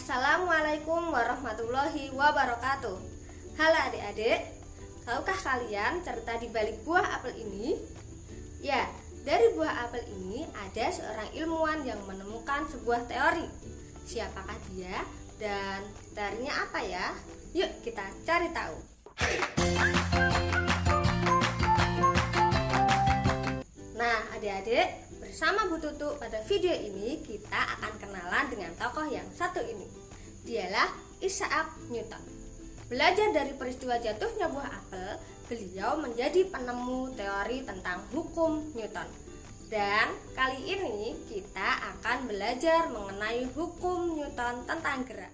Assalamualaikum warahmatullahi wabarakatuh. Halo adik-adik, tahukah kalian cerita di balik buah apel ini? Ya, dari buah apel ini ada seorang ilmuwan yang menemukan sebuah teori. Siapakah dia dan teorinya apa ya? Yuk kita cari tahu. Nah adik-adik, bersama Bu Tutu pada video ini kita akan kenalan dengan tokoh yang satu ini. Dialah Isaac Newton. Belajar dari peristiwa jatuhnya buah apel, beliau menjadi penemu teori tentang hukum Newton. Dan kali ini kita akan belajar mengenai hukum Newton tentang gerak.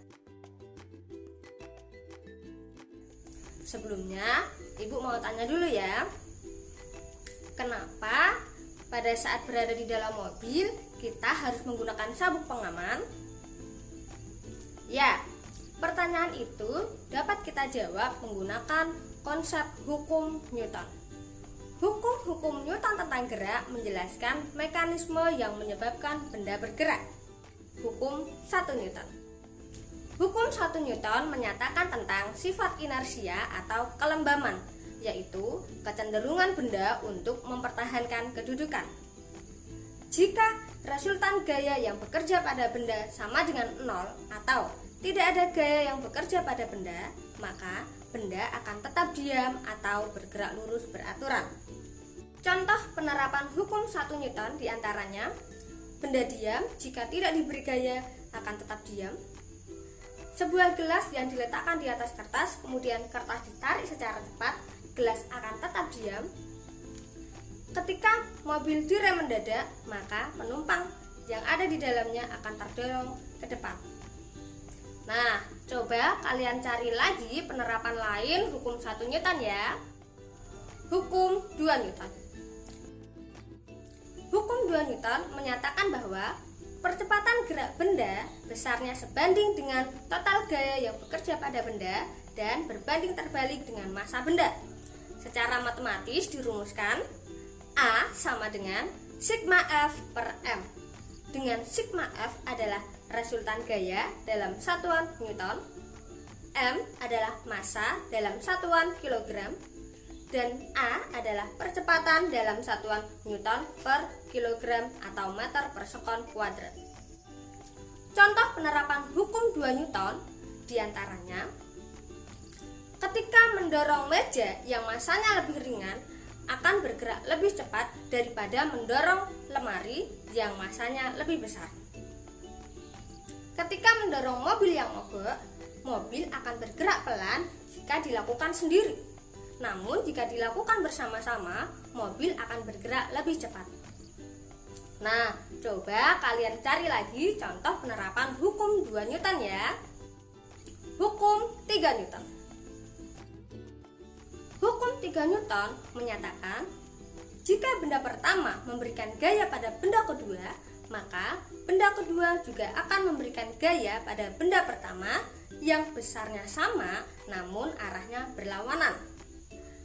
Sebelumnya, Ibu mau tanya dulu ya. Kenapa pada saat berada di dalam mobil kita harus menggunakan sabuk pengaman? Ya, pertanyaan itu dapat kita jawab menggunakan konsep hukum Newton. Hukum Newton tentang gerak menjelaskan mekanisme yang menyebabkan benda bergerak. Hukum 1 Newton. Hukum 1 Newton menyatakan tentang sifat inersia atau kelembaman, yaitu kecenderungan benda untuk mempertahankan kedudukan. Jika resultan gaya yang bekerja pada benda sama dengan 0 atau tidak ada gaya yang bekerja pada benda, maka benda akan tetap diam atau bergerak lurus beraturan. Contoh penerapan hukum 1 Newton diantaranya: benda diam jika tidak diberi gaya akan tetap diam. Sebuah gelas yang diletakkan di atas kertas, kemudian kertas ditarik secara cepat, gelas akan tetap diam. Ketika mobil direm mendadak, maka penumpang yang ada di dalamnya akan terdorong ke depan. Nah, coba kalian cari lagi penerapan lain hukum 1 Newton ya. Hukum 2 Newton. Hukum 2 Newton menyatakan bahwa percepatan gerak benda besarnya sebanding dengan total gaya yang bekerja pada benda dan berbanding terbalik dengan massa benda. Secara matematis dirumuskan A sama dengan sigma F per M, dengan sigma F adalah resultan gaya dalam satuan Newton, M adalah massa dalam satuan kilogram, dan A adalah percepatan dalam satuan Newton per kilogram atau meter per sekon kuadrat. Contoh penerapan hukum 2 Newton diantaranya: ketika mendorong meja yang masanya lebih ringan akan bergerak lebih cepat daripada mendorong lemari yang masanya lebih besar. Ketika mendorong mobil yang mogok, mobil akan bergerak pelan jika dilakukan sendiri. Namun jika dilakukan bersama-sama, mobil akan bergerak lebih cepat. Nah, coba kalian cari lagi contoh penerapan hukum 2 Newton ya. Hukum 3 Newton. Hukum 3 Newton menyatakan jika benda pertama memberikan gaya pada benda kedua, maka benda kedua juga akan memberikan gaya pada benda pertama yang besarnya sama namun arahnya berlawanan.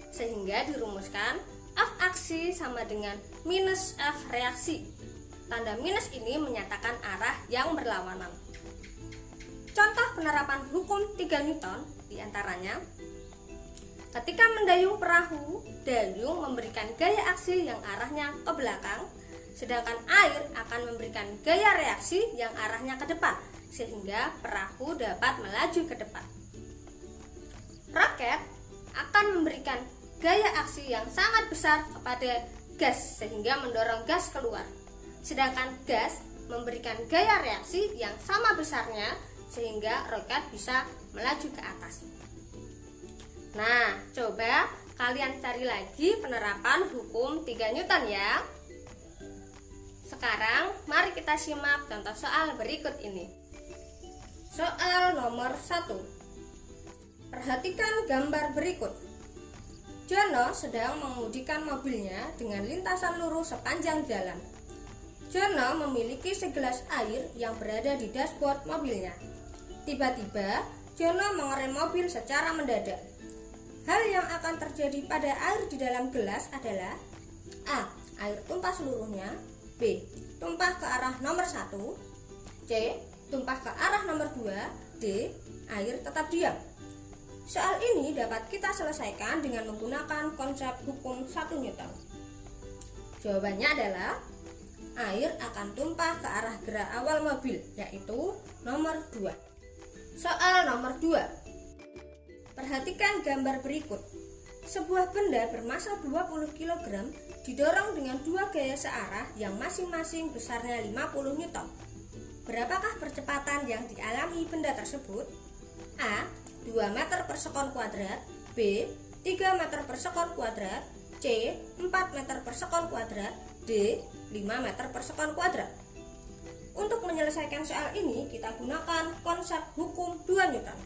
Sehingga dirumuskan F aksi sama dengan minus F reaksi. Tanda minus ini menyatakan arah yang berlawanan. Contoh penerapan hukum 3 Newton diantaranya: ketika mendayung perahu, dayung memberikan gaya aksi yang arahnya ke belakang, sedangkan air akan memberikan gaya reaksi yang arahnya ke depan, sehingga perahu dapat melaju ke depan. Roket akan memberikan gaya aksi yang sangat besar kepada gas, sehingga mendorong gas keluar, sedangkan gas memberikan gaya reaksi yang sama besarnya, sehingga roket bisa melaju ke atas. Nah, coba kalian cari lagi penerapan hukum 3 Newton ya. Sekarang mari kita simak contoh soal berikut ini. Soal nomor 1. Perhatikan gambar berikut. Jono sedang mengemudikan mobilnya dengan lintasan lurus sepanjang jalan. Jono memiliki segelas air yang berada di dashboard mobilnya. Tiba-tiba, Jono mengerem mobil secara mendadak. Hal yang akan terjadi pada air di dalam gelas adalah: A. Air tumpah seluruhnya, B. Tumpah ke arah nomor 1, C. tumpah ke arah nomor 2, D. Air tetap diam. Soal ini dapat kita selesaikan dengan menggunakan konsep hukum 1 Newton. Jawabannya adalah air akan tumpah ke arah gerak awal mobil, yaitu nomor 2. Soal nomor 2. Perhatikan gambar berikut. Sebuah benda bermassa 20 kg didorong dengan dua gaya searah yang masing-masing besarnya 50 Newton. Berapakah percepatan yang dialami benda tersebut? A. 2 meter per sekon kuadrat, B. 3 meter per sekon kuadrat, C. 4 meter per sekon kuadrat, D. 5 meter per sekon kuadrat. Untuk menyelesaikan soal ini kita gunakan konsep hukum 2 Newton.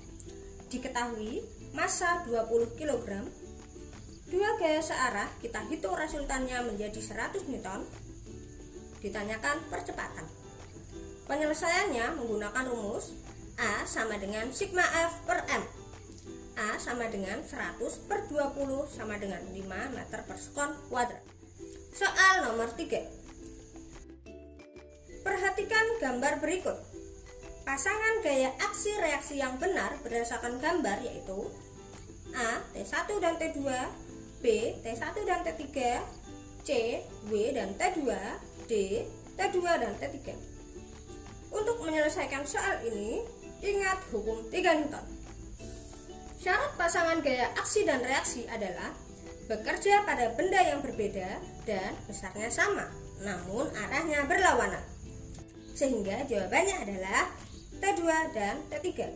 Diketahui massa 20 kg, dua gaya searah, kita hitung resultannya menjadi 100 Newton. Ditanyakan percepatan. Penyelesaiannya menggunakan rumus A sama dengan sigma F per M. A sama dengan 100 per 20 sama dengan 5 meter per sekon kuadrat. Soal nomor 3. Perhatikan gambar berikut. Pasangan gaya aksi reaksi yang benar berdasarkan gambar yaitu A. T1 dan T2, B. T1 dan T3, C. W dan T2, D. T2 dan T3. Untuk menyelesaikan soal ini, ingat hukum 3 Newton. Syarat pasangan gaya aksi dan reaksi adalah bekerja pada benda yang berbeda dan besarnya sama, namun arahnya berlawanan. Sehingga jawabannya adalah T2 dan T3.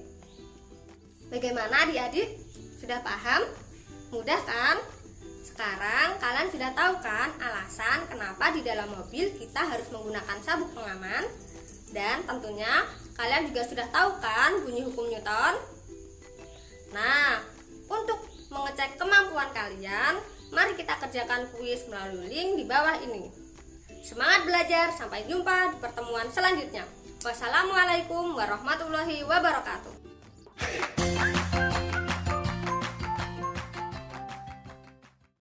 Bagaimana adik-adik? Sudah paham? Mudah kan? Sekarang kalian sudah tahu kan alasan kenapa di dalam mobil kita harus menggunakan sabuk pengaman? Dan tentunya kalian juga sudah tahu kan bunyi hukum Newton? Nah, untuk mengecek kemampuan kalian, mari kita kerjakan kuis melalui link di bawah ini. Semangat belajar, sampai jumpa di pertemuan selanjutnya. Wassalamualaikum warahmatullahi wabarakatuh.